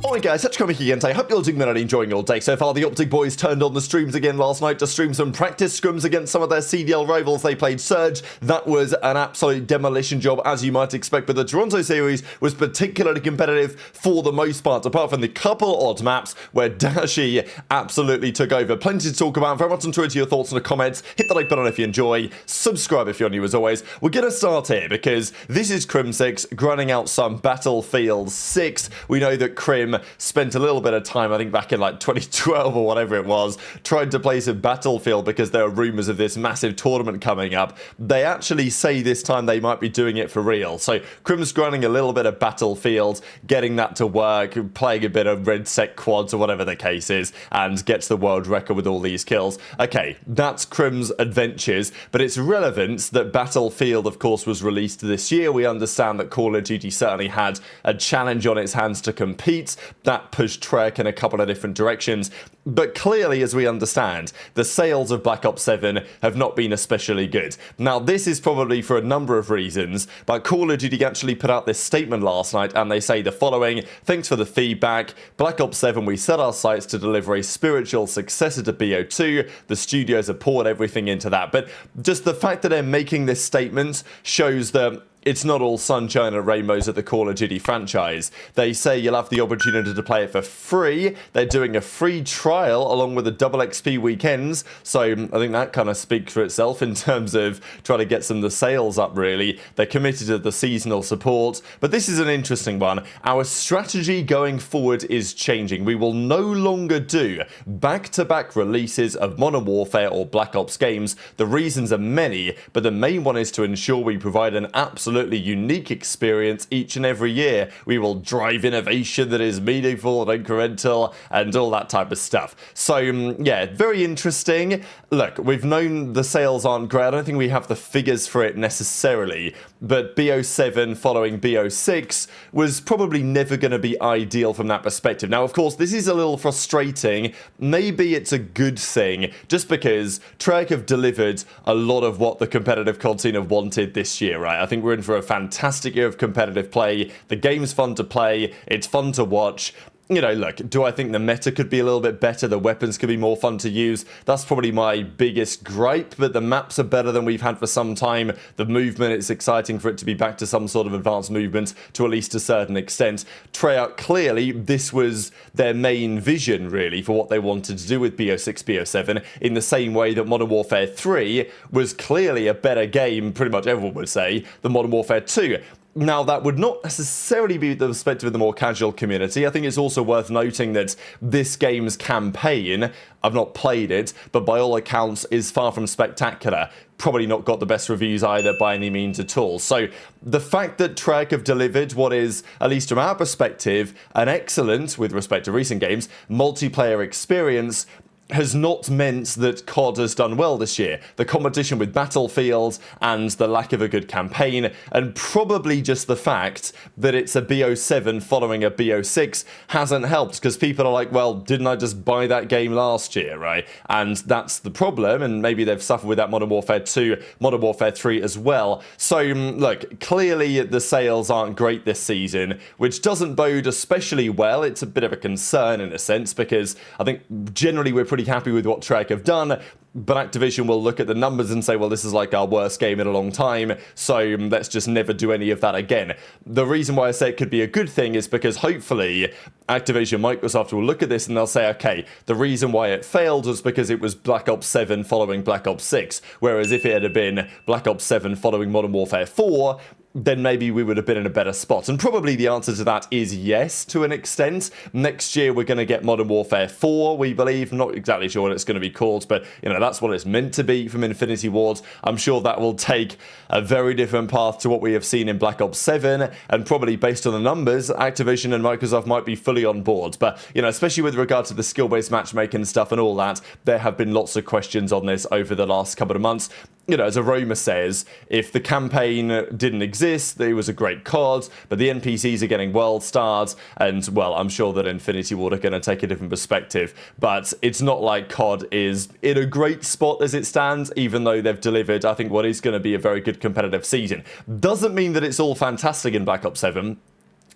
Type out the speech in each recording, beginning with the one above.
Alright guys, such coming again today. Hope you're all doing well and enjoying your day so far. The OpTic boys turned on the streams again last night to stream some practice scrims against some of their CDL rivals. They played Surge. That was an absolute demolition job, as you might expect, but the Toronto series was particularly competitive for the most part, apart from the couple odd maps where Dashy absolutely took over. Plenty to talk about. Very much enjoyed your thoughts in the comments. Hit the like button if you enjoy. Subscribe if you're new as always. We're going to start here because this is Crim 6 grinding out some Battlefield 6. We know that Crim spent a little bit of time, I think back in like 2012 or whatever it was, trying to play some Battlefield because there are rumours of this massive tournament coming up. They actually say this time they might be doing it for real. So Crim's grinding a little bit of Battlefield, getting that to work, playing a bit of red sec quads or whatever the case is, and gets the world record with all these kills. Okay, that's Crim's adventures, but it's relevant that Battlefield, of course, was released this year. We understand that Call of Duty certainly had a challenge on its hands to compete. That pushed Treyarch in a couple of different directions, but clearly, as we understand, the sales of Black Ops 7 have not been especially good. Now, this is probably for a number of reasons, but Call of Duty actually put out this statement last night, and they say the following: thanks for the feedback. Black Ops 7, we set our sights to deliver a spiritual successor to BO2. The studios have poured everything into that. But just the fact that they're making this statement shows that it's not all sunshine and rainbows at the Call of Duty franchise. They say you'll have the opportunity to play it for free. They're doing a free trial along with the double XP weekends. So I think that kind of speaks for itself in terms of trying to get some of the sales up, really. They're committed to the seasonal support. But this is an interesting one. Our strategy going forward is changing. We will no longer do back-to-back releases of Modern Warfare or Black Ops games. The reasons are many, but the main one is to ensure we provide an absolutely unique experience each and every year. We will drive innovation that is meaningful and incremental and all that type of stuff. So yeah, very interesting. Look, we've known the sales aren't great. I don't think we have the figures for it necessarily, but BO7 following BO6 was probably never going to be ideal from that perspective. Now, of course, this is a little frustrating. Maybe it's a good thing, just because Treyarch have delivered a lot of what the competitive CoD scene have wanted this year, right? I think we're in for a fantastic year of competitive play. The game's fun to play. It's fun to watch. You know, look, do I think the meta could be a little bit better? The weapons could be more fun to use? That's probably my biggest gripe, but the maps are better than we've had for some time. The movement, it's exciting for it to be back to some sort of advanced movement to at least a certain extent. Treyarch, clearly, this was their main vision, really, for what they wanted to do with BO6, BO7, in the same way that Modern Warfare 3 was clearly a better game, pretty much everyone would say, than Modern Warfare 2. Now, that would not necessarily be the perspective of the more casual community. I think it's also worth noting that this game's campaign, I've not played it, but by all accounts is far from spectacular. Probably not got the best reviews either by any means at all. So the fact that Treyarch have delivered what is, at least from our perspective, an excellent, with respect to recent games, multiplayer experience has not meant that CoD has done well this year. The competition with Battlefield and the lack of a good campaign, and probably just the fact that it's a BO7 following a BO6 hasn't helped, because people are like, well, didn't I just buy that game last year, right? And that's the problem, and maybe they've suffered with that Modern Warfare 2, Modern Warfare 3 as well. So, look, clearly the sales aren't great this season, which doesn't bode especially well. It's a bit of a concern in a sense, because I think generally we're pretty happy with what Treyarch have done, but Activision will look at the numbers and say, well, this is like our worst game in a long time, so let's just never do any of that again. The reason why I say it could be a good thing is because hopefully Activision, Microsoft will look at this and they'll say, okay, the reason why it failed was because it was Black Ops 7 following Black Ops 6, whereas if it had been Black Ops 7 following Modern Warfare 4, then maybe we would have been in a better spot. And probably the answer to that is yes, to an extent. Next year, we're going to get Modern Warfare 4, we believe. I'm not exactly sure what it's going to be called, but, you know, that's what it's meant to be from Infinity Ward. I'm sure that will take a very different path to what we have seen in Black Ops 7, and probably based on the numbers, Activision and Microsoft might be fully on board. But, you know, especially with regard to the skill-based matchmaking stuff and all that, there have been lots of questions on this over the last couple of months. You know, as Aroma says, if the campaign didn't exist, it was a great COD, but the NPCs are getting world stars, and, well, I'm sure that Infinity Ward are going to take a different perspective, but it's not like COD is in a great spot as it stands, even though they've delivered, I think, what is going to be a very good competitive season. Doesn't mean that it's all fantastic in Black Ops 7.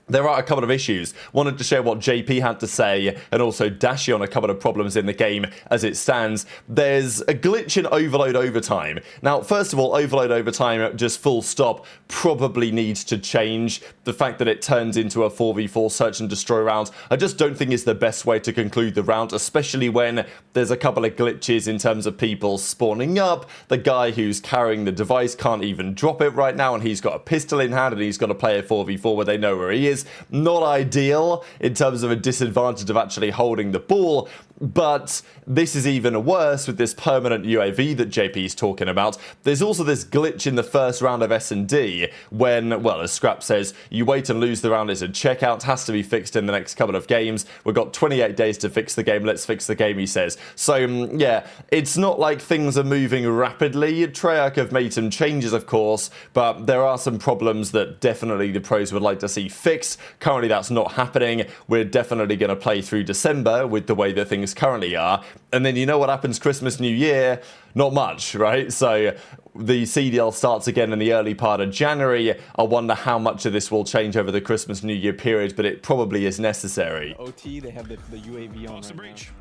there are a couple of issues. Wanted to share what JP had to say, and also Dashy on a couple of problems in the game as it stands. There's a glitch in Overload Overtime. Now, first of all, Overload Overtime, just full stop, probably needs to change. The fact that it turns into a 4v4 search and destroy round, I just don't think is the best way to conclude the round, especially when there's a couple of glitches in terms of people spawning up. The guy who's carrying the device can't even drop it right now, and he's got a pistol in hand, and he's got to play a 4v4 where they know where he is. Not ideal in terms of a disadvantage of actually holding the ball, but this is even worse with this permanent UAV that JP is talking about. There's also this glitch in the first round of S&D when, well, as Scrap says, you wait and lose the round. It's a checkout, has to be fixed in the next couple of games. We've got 28 days to fix the game. Let's fix the game, he says. So, yeah, it's not like things are moving rapidly. Treyarch have made some changes, of course, but there are some problems that definitely the pros would like to see fixed. Currently, that's not happening. We're definitely going to play through December with the way that things currently are, and then you know what happens Christmas, New Year? Not much, right? So the CDL starts again in the early part of January. I wonder how much of this will change over the Christmas, New Year period, but it probably is necessary. OT, they have the UAV on right now.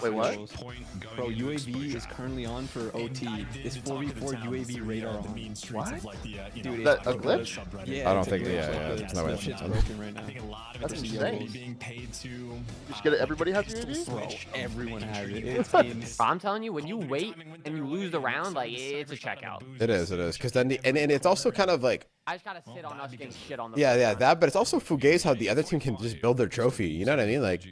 Wait, what? Bro, UAV is currently on for OT. This 4v4 UAV radar on. What? Dude, Is that a glitch? Yeah, I don't think, it's no way. Shit's broken right now. That's insane. Just get it, everybody has UAV? Bro, everyone has it. It's insane. I'm telling you, when you wait and you lose the round, like, it's a checkout. It is, because then and it's also kind of like, I just gotta sit on us getting shit on the that, but it's also fugazi how the other team can just build their trophy. You know what I mean? Like,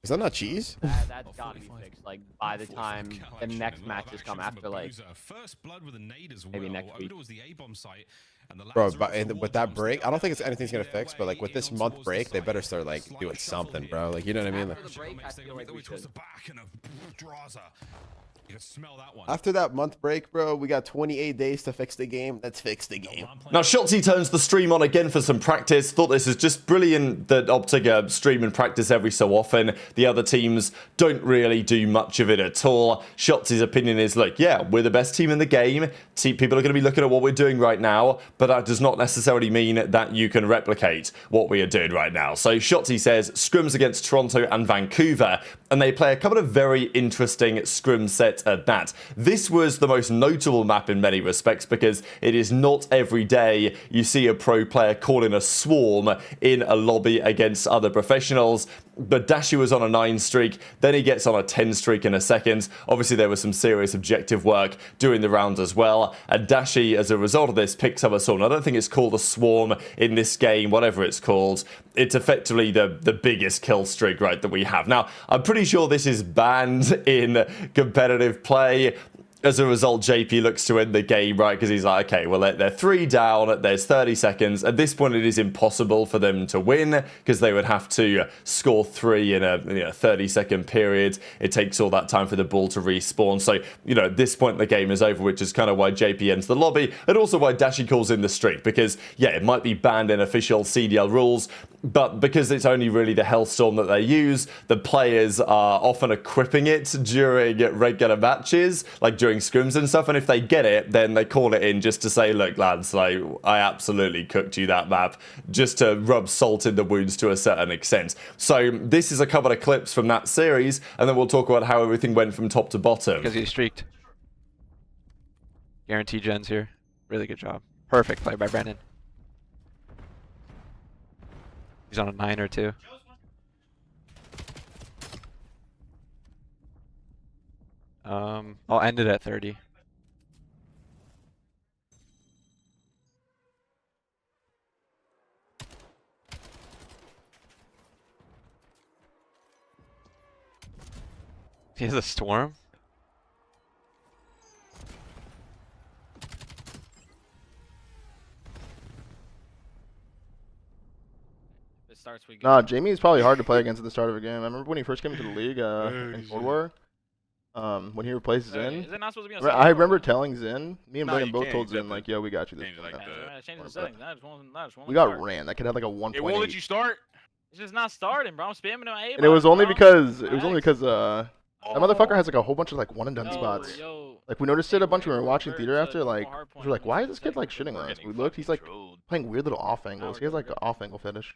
is that not cheese? That's gotta be fixed. Like, by the time the next matches come after, like, maybe next week. Bro, but with that break, I don't think anything's gonna fix, but like with this month break, they better start like doing something, bro. Like, you know what I mean? Like, After the break, I feel like we should. after that month break, bro, we got 28 days to fix the game. Let's fix the game. Now, Shotzzy turns the stream on again for some practice. Thought this is just brilliant that OpTic stream and practice every so often. The other teams don't really do much of it at all. Shotzzy's opinion is, look, yeah, we're the best team in the game. People are going to be looking at what we're doing right now, but that does not necessarily mean that you can replicate what we are doing right now. So Shotzzy says scrims against Toronto and Vancouver, and they play a couple of very interesting scrim sets at that. This was the most notable map in many respects because it is not every day you see a pro player calling a swarm in a lobby against other professionals. But Dashy was on a 9 streak, then he gets on a 10 streak in a second. Obviously, there was some serious objective work during the rounds as well. And Dashy, as a result of this, picks up a swarm. I don't think it's called a swarm in this game, whatever it's called. It's effectively the biggest kill streak, right, that we have. Now, I'm pretty sure this is banned in competitive play. As a result, JP looks to end the game, right? Because he's like, okay, well, they're 3 down. There's 30 seconds. At this point, it is impossible for them to win because they would have to score 3 in a 30-second period. It takes all that time for the ball to respawn. So, at this point, the game is over, which is kind of why JP ends the lobby and also why Dashy calls in the streak because, yeah, it might be banned in official CDL rules, but because it's only really the Hellstorm that they use, the players are often equipping it during regular matches, like during scrims and stuff, and if they get it, then they call it in just to say, look, lads, like, I absolutely cooked you that map, just to rub salt in the wounds to a certain extent. So this is a couple of clips from that series, and then we'll talk about how everything went from top to bottom. Because he streaked. Guarantee gens here. Really good job. Perfect play by Brennan. He's on a 9 or 2. I'll end it at 30. He has a storm? Nah, Jamie is probably hard to play against at the start of a game. I remember when he first came into the league in Cold War, when he replaces Zin. Is it not supposed to be on I remember telling Zin, me and Blaine both told Zin, like, yo, we got you this one. Change the settings. We got ran. That kid had like a 1.8. It won't let you start. It's just not starting, bro. I'm spamming my A. And it was only because That motherfucker has like a whole bunch of like one and done Yo, spots. yo. Like we noticed it a bunch when we were watching Bird theater said after. no Like hard we were like, point why on is this kid like second. shitting on us? Getting We looked, he's like controlled. playing weird little off angles. He has like an off angle finish.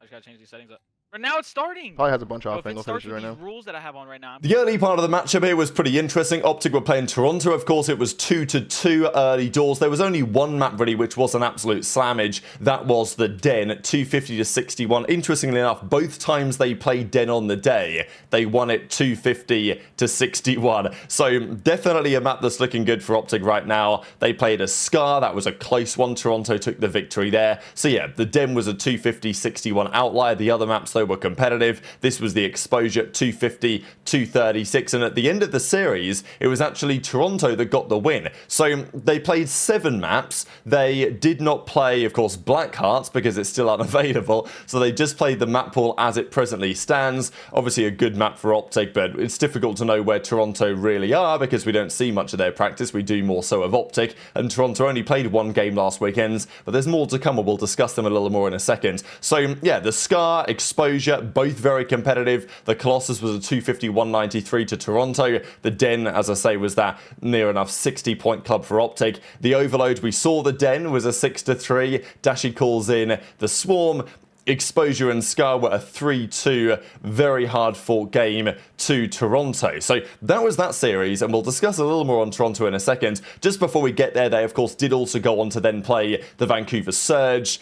I just gotta change these settings up. But now it's starting. Probably has a bunch of Bro, off if it angle starts finishes with right these now. rules that I have on right now, I'm The early part of the matchup here was pretty interesting. OpTic were playing Toronto, of course. It was 2-2 early doors. There was only one map really, which was an absolute slammage. That was the Den, 250-61. Interestingly enough, both times they played Den on the day, they won it 250-61. So definitely a map that's looking good for OpTic right now. They played a Scar. That was a close one. Toronto took the victory there. So yeah, the Den was a 250-61 outlier. The other maps, though, were competitive. This was the Exposure, 250-236, and at the end of the series, it was actually Toronto that got the win. So they played 7 maps. They did not play, of course, Black Hearts because it's still unavailable, so they just played the map pool as it presently stands. Obviously a good map for OpTic, but it's difficult to know where Toronto really are because we don't see much of their practice. We do more so of OpTic, and Toronto only played 1 game last weekend, but there's more to come, and we'll discuss them a little more in a second. So yeah, the Scar, Exposure, both very competitive. The Colossus was a 250-193 to Toronto. The Den, as I say, was that near enough 60-point club for OpTic. The Overload, we saw the Den was a 6-3. Dashy calls in the Swarm. Exposure and Scar were a 3-2, very hard-fought game to Toronto. So that was that series, and we'll discuss a little more on Toronto in a second. Just before we get there, they, of course, did also go on to then play the Vancouver Surge,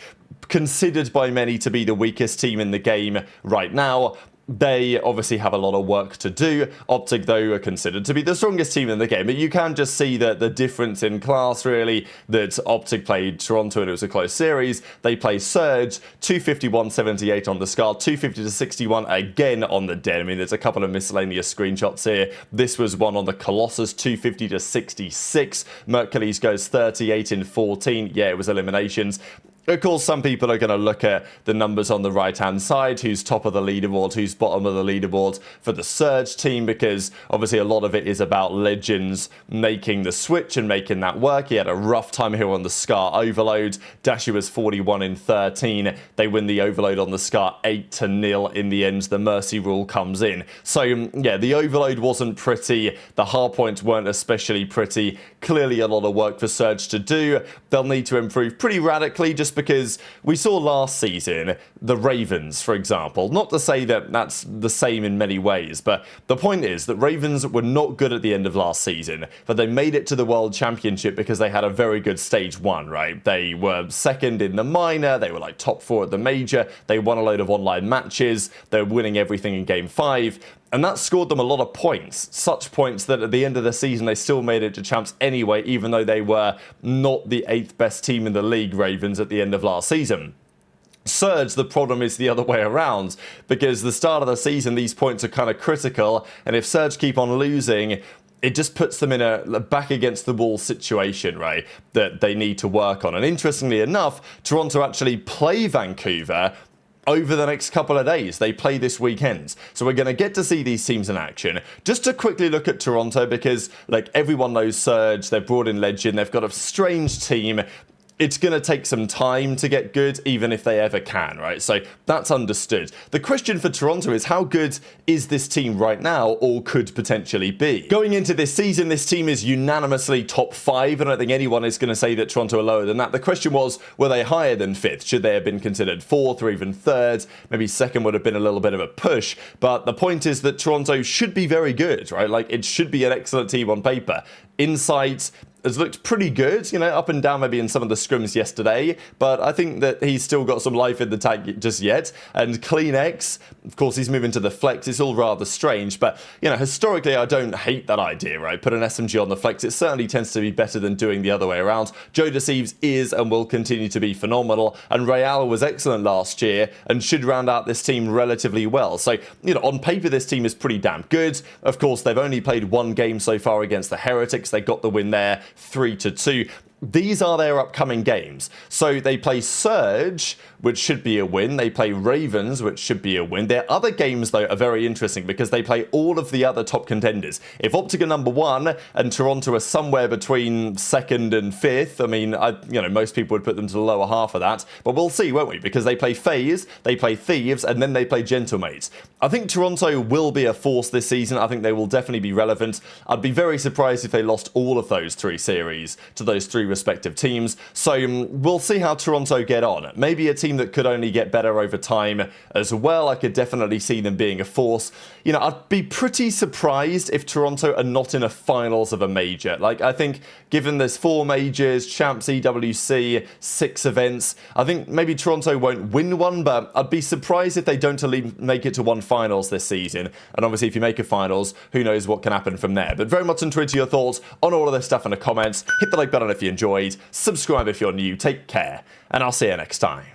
considered by many to be the weakest team in the game right now. They obviously have a lot of work to do. OpTic, though, are considered to be the strongest team in the game. But you can just see that the difference in class, really, that OpTic played Toronto and it was a close series. They play Surge, 250-178 on the Scar, 250-61 again on the Den. I mean, there's a couple of miscellaneous screenshots here. This was one on the Colossus, 250-66. Mercules goes 38 in 14. Yeah, it was eliminations. Of course, some people are going to look at the numbers on the right-hand side, who's top of the leaderboard, who's bottom of the leaderboard for the Surge team, because obviously a lot of it is about Legends making the switch and making that work. He had a rough time here on the Scar Overload. Dashy was 41 in 13. They win the Overload on the Scar 8-0 in the end. The Mercy rule comes in. So, yeah, the Overload wasn't pretty. The hardpoints weren't especially pretty. Clearly a lot of work for Surge to do. They'll need to improve pretty radically, just because we saw last season the Ravens, for example. Not to say that that's the same in many ways, but the point is that Ravens were not good at the end of last season, but they made it to the World Championship because they had a very good stage 1, right? They were second in the minor, they were like top 4 at the major, they won a load of online matches, they were winning everything in game 5. And that scored them a lot of points, such points that at the end of the season they still made it to champs anyway, even though they were not the 8th best team in the league, Ravens, at the end of last season. Surge, the problem is the other way around, because the start of the season these points are kind of critical, and if Surge keep on losing, it just puts them in a back against the wall situation, right, that they need to work on. And interestingly enough, Toronto actually play Vancouver over the next couple of days. They play this weekend. So we're going to get to see these teams in action. Just to quickly look at Toronto, because like everyone knows Surge, they've brought in Lqgend, they've got a strange team. It's going to take some time to get good, even if they ever can, right? So that's understood. The question for Toronto is, how good is this team right now, or could potentially be? Going into this season, this team is unanimously top 5. I don't think anyone is going to say that Toronto are lower than that. The question was, were they higher than 5th? Should they have been considered 4th or even 3rd? Maybe 2nd would have been a little bit of a push. But the point is that Toronto should be very good, right? Like, it should be an excellent team on paper. Insight has looked pretty good, you know, up and down maybe in some of the scrims yesterday, but I think that he's still got some life in the tank just yet. And CleanX, of course, he's moving to the flex. It's all rather strange, but, you know, historically, I don't hate that idea, right? Put an SMG on the flex. It certainly tends to be better than doing the other way around. JoeDeceives is and will continue to be phenomenal, and ReeaL was excellent last year and should round out this team relatively well. So, you know, on paper, this team is pretty damn good. Of course, they've only played 1 game so far against the Heretics. They got the win there, 3-2. these are their upcoming games. So they play Surge, which should be a win. They play Ravens, which should be a win. Their other games, though, are very interesting because they play all of the other top contenders. If OpTic are number 1 and Toronto are somewhere between 2nd and 5th, I mean, most people would put them to the lower half of that, but we'll see, won't we? Because they play FaZe, they play Thieves, and then they play Gentlemates. I think Toronto will be a force this season. I think they will definitely be relevant. I'd be very surprised if they lost all of those 3 series to those 3 respective teams. So we'll see how Toronto get on. Maybe a team that could only get better over time as well. I could definitely see them being a force. I'd be pretty surprised if Toronto are not in a finals of a major. Like, I think given there's 4 majors, Champs, EWC, 6 events, I think maybe Toronto won't win one, but I'd be surprised if they don't make it to one finals this season. And obviously if you make a finals, who knows what can happen from there. But very much into your thoughts on all of this stuff in the comments. Hit the like button if you enjoyed, subscribe if you're new, take care, and I'll see you next time.